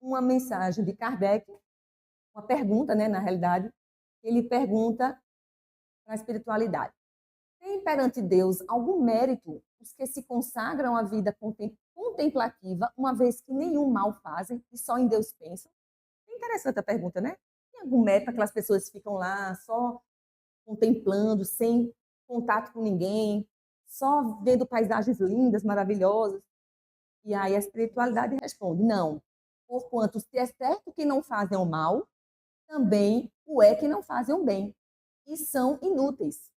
uma mensagem de Kardec, uma pergunta, né, na realidade, ele pergunta para a espiritualidade: tem perante Deus algum mérito os que se consagram à vida contemplativa, uma vez que nenhum mal fazem e só em Deus pensam? É interessante a pergunta, né? Tem algum mérito aquelas pessoas que ficam lá só contemplando, sem contato com ninguém, só vendo paisagens lindas, maravilhosas? E aí a espiritualidade responde: não, porquanto se é certo que não fazem o mal, também o é que não fazem o bem, e são inúteis.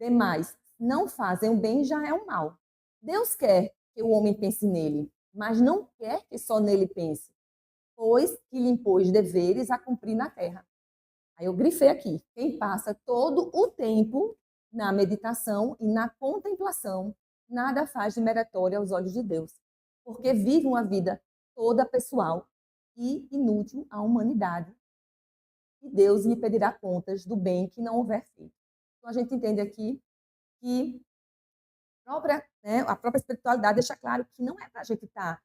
Demais, não fazem o bem já é o mal. Deus quer que o homem pense nele, mas não quer que só nele pense, pois que lhe impôs deveres a cumprir na terra. Aí eu grifei aqui: quem passa todo o tempo na meditação e na contemplação, nada faz de meritório aos olhos de Deus, porque vive uma vida toda pessoal e inútil à humanidade. E Deus lhe pedirá contas do bem que não houver feito. Então a gente entende aqui que a própria espiritualidade deixa claro que não é para a gente estar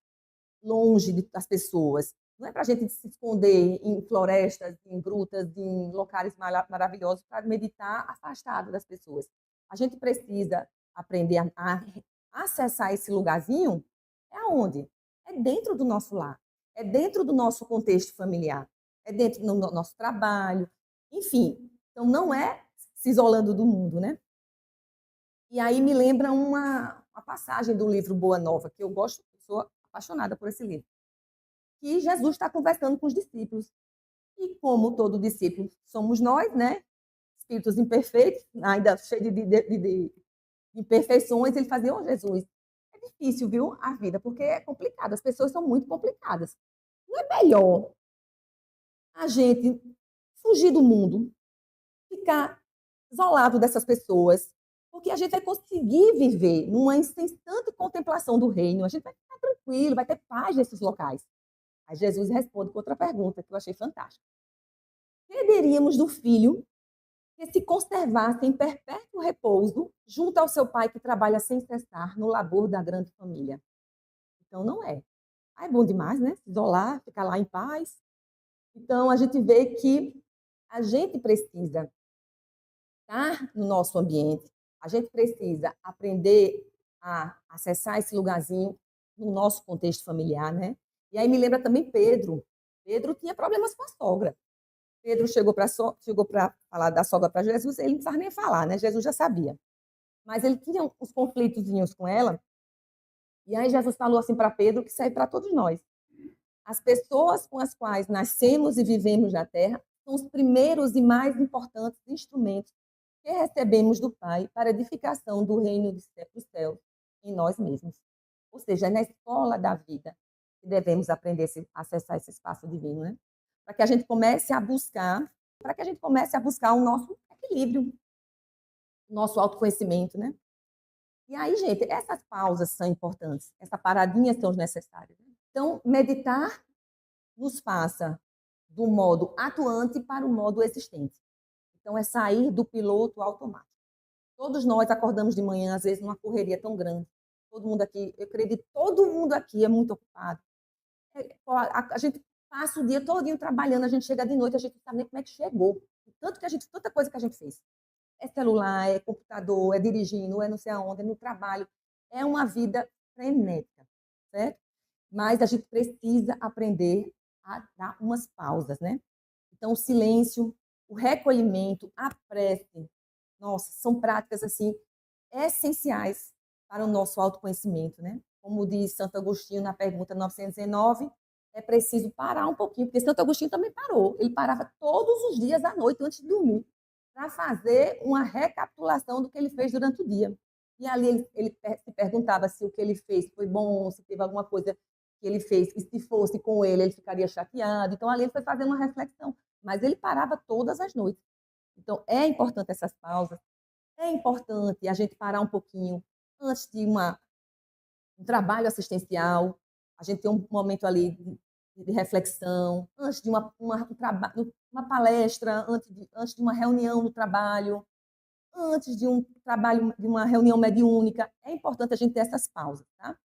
longe das pessoas, não é para a gente se esconder em florestas, em grutas, em locais maravilhosos para meditar afastado das pessoas. A gente precisa aprender a acessar esse lugarzinho. É aonde? É dentro do nosso lar, é dentro do nosso contexto familiar, é dentro do nosso trabalho, enfim. Então não é se isolando do mundo, né? E aí me lembra uma passagem do livro Boa Nova, que eu gosto, sou apaixonada por esse livro, que Jesus está conversando com os discípulos. E como todo discípulo somos nós, né? Espíritos imperfeitos, ainda cheios de imperfeições, ele fazia: ô Jesus, é difícil, viu, a vida, porque é complicado, as pessoas são muito complicadas. Não é melhor a gente fugir do mundo, ficar isolado dessas pessoas, porque a gente vai conseguir viver numa instante contemplação do reino, a gente vai ficar tranquilo, vai ter paz nesses locais. Aí Jesus responde com outra pergunta que eu achei fantástica: que diríamos do filho que se conservasse em perpétuo repouso junto ao seu pai que trabalha sem cessar no labor da grande família? Então não é. Ah, é bom demais, né? Se isolar, ficar lá em paz. Então a gente vê que a gente precisa estar no nosso ambiente, a gente precisa aprender a acessar esse lugarzinho no nosso contexto familiar, né? E aí me lembra também Pedro. Pedro tinha problemas com a sogra. Pedro chegou para falar da sogra para Jesus, ele não precisava nem falar, né? Jesus já sabia. Mas ele tinha uns conflitozinhos com ela, e aí Jesus falou assim para Pedro, que serve para todos nós: as pessoas com as quais nascemos e vivemos na terra são os primeiros e mais importantes instrumentos que recebemos do Pai para a edificação do reino dos céus em nós mesmos. Ou seja, é na escola da vida que devemos aprender a acessar esse espaço divino, né? Para que a gente comece a buscar, para que a gente comece a buscar o nosso equilíbrio, o nosso autoconhecimento, né? E aí, gente, essas pausas são importantes, essas paradinhas são necessárias. Então, meditar nos passa do modo atuante para o modo existente. Então, é sair do piloto automático. Todos nós acordamos de manhã, às vezes, numa correria tão grande. Todo mundo aqui, eu acredito, todo mundo aqui é muito ocupado. A gente passa o dia todinho trabalhando, a gente chega de noite, a gente não sabe nem como é que chegou. Tanta coisa que a gente fez. É celular, é computador, é dirigindo, é não sei aonde, é no trabalho. É uma vida frenética, certo? Mas a gente precisa aprender a dar umas pausas, né? Então, o silêncio, o recolhimento, a prece, nossa, são práticas assim essenciais para o nosso autoconhecimento, né? Como diz Santo Agostinho na pergunta 919, é preciso parar um pouquinho, porque Santo Agostinho também parou. Ele parava todos os dias à noite antes de dormir para fazer uma recapitulação do que ele fez durante o dia. E ali ele se perguntava se o que ele fez foi bom, se teve alguma coisa que ele fez que, se fosse com ele ficaria chateado. Então, ali ele foi fazendo uma reflexão. Mas ele parava todas as noites. Então, é importante essas pausas. É importante a gente parar um pouquinho antes de um trabalho assistencial. A gente tem um momento ali de reflexão, antes de uma palestra, antes de uma reunião no trabalho, antes de um trabalho, de uma reunião mediúnica. É importante a gente ter essas pausas, tá?